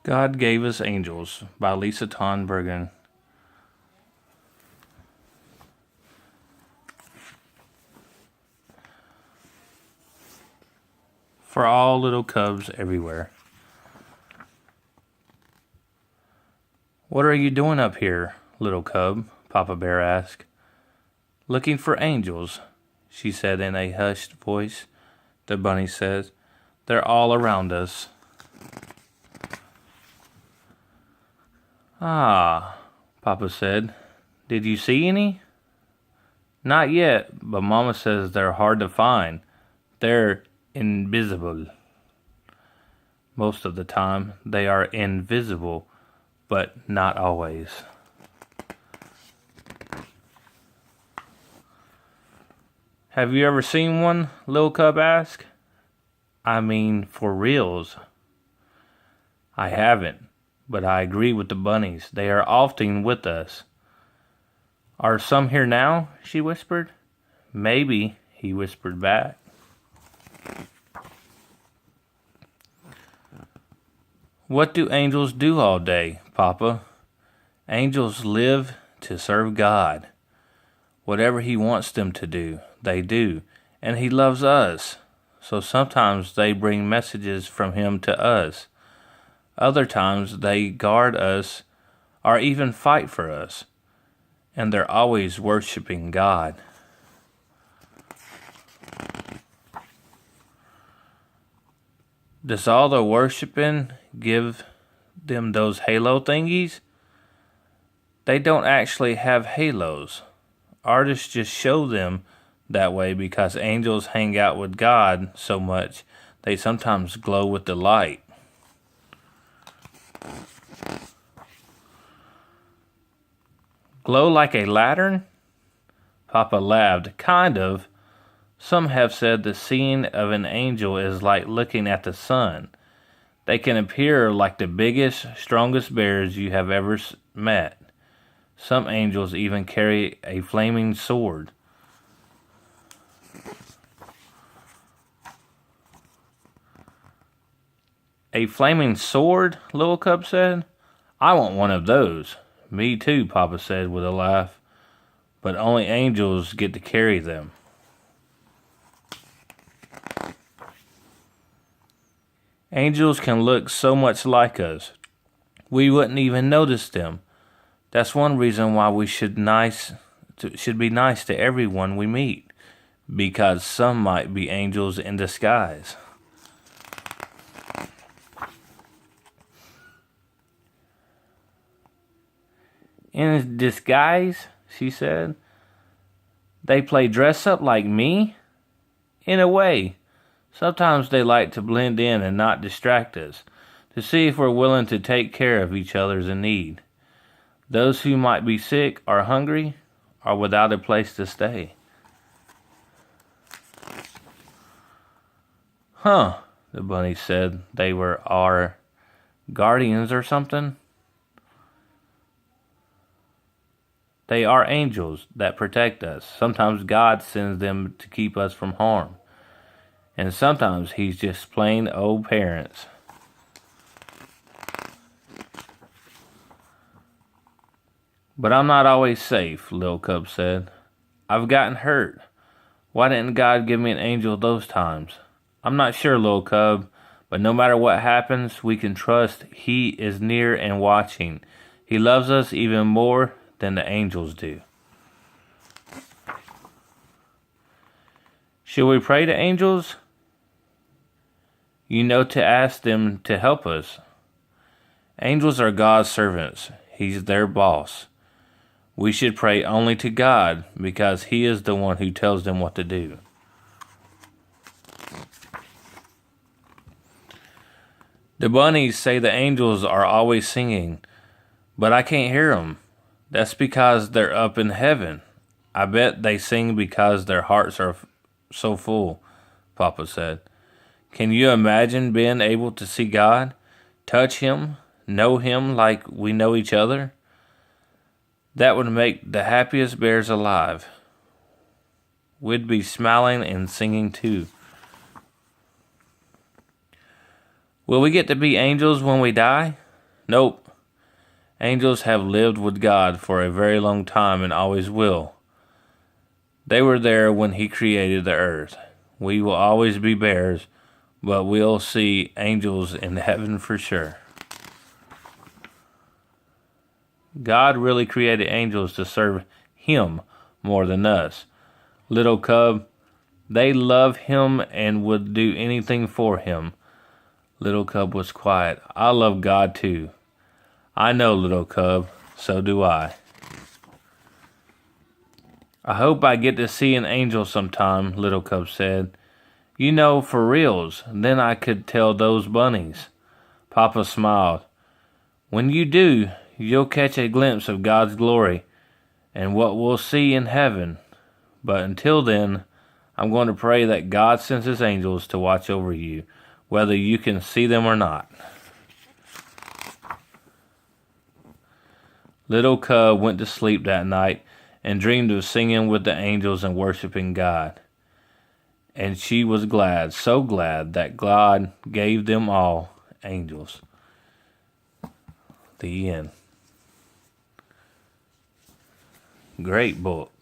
God Gave Us Angels by Lisa Ton Bergen. For all little cubs everywhere. What are you doing up here, little cub? Papa Bear asked. Looking for angels, she said in a hushed voice. The bunny said, they're all around us. Ah, Papa said. Did you see any? Not yet, but Mama says they're hard to find. They're invisible. Most of the time, they are invisible, but not always. Have you ever seen one? Lil Cub asked. I mean, for reals. I haven't, but I agree with the bunnies. They are often with us. Are some here now? She whispered. Maybe, he whispered back. What do angels do all day, Papa? Angels live to serve God. Whatever He wants them to do, they do. And He loves us. So sometimes they bring messages from Him to us. Other times they guard us or even fight for us. And they're always worshiping God. Does all the worshiping give them those halo thingies? They don't actually have halos. Artists just show them that way because angels hang out with God so much they sometimes glow with the light. Glow like a lantern? Papa laughed. Kind of. Some have said the seeing of an angel is like looking at the sun. They can appear like the biggest, strongest bears you have ever met. Some angels even carry a flaming sword. A flaming sword? Little Cub said. I want one of those. Me too, Papa said with a laugh. But only angels get to carry them. Angels can look so much like us. We wouldn't even notice them. That's one reason why we should be nice to everyone we meet. Because some might be angels in disguise. In disguise, she said. They play dress up like me? In a way. Sometimes they like to blend in and not distract us, to see if we're willing to take care of each other's in need. Those who might be sick or hungry or without a place to stay. Huh, the bunny said. They were our guardians or something? They are angels that protect us. Sometimes God sends them to keep us from harm. And sometimes He's just plain old parents. But I'm not always safe, Lil Cub said. I've gotten hurt. Why didn't God give me an angel those times? I'm not sure, Lil Cub, but no matter what happens, we can trust He is near and watching. He loves us even more than the angels do. Should we pray to angels? You know, to ask them to help us. Angels are God's servants. He's their boss. We should pray only to God because He is the one who tells them what to do. The bunnies say the angels are always singing, but I can't hear them. That's because they're up in heaven. I bet they sing because their hearts are so full, Papa said. Can you imagine being able to see God, touch Him, know Him like we know each other? That would make the happiest bears alive. We'd be smiling and singing too. Will we get to be angels when we die? Nope. Angels have lived with God for a very long time and always will. They were there when He created the earth. We will always be bears, but we'll see angels in heaven for sure. God really created angels to serve Him more than us. Little cub, they love Him and would do anything for Him. Little cub was quiet. I love God too. I know, little cub, so do I. I hope I get to see an angel sometime, little cub said. You know, for reals, then I could tell those bunnies. Papa smiled. When you do, you'll catch a glimpse of God's glory and what we'll see in heaven. But until then, I'm going to pray that God sends His angels to watch over you, whether you can see them or not. Little cub went to sleep that night and dreamed of singing with the angels and worshiping God. And she was glad, so glad, that God gave them all angels. The end. Great book.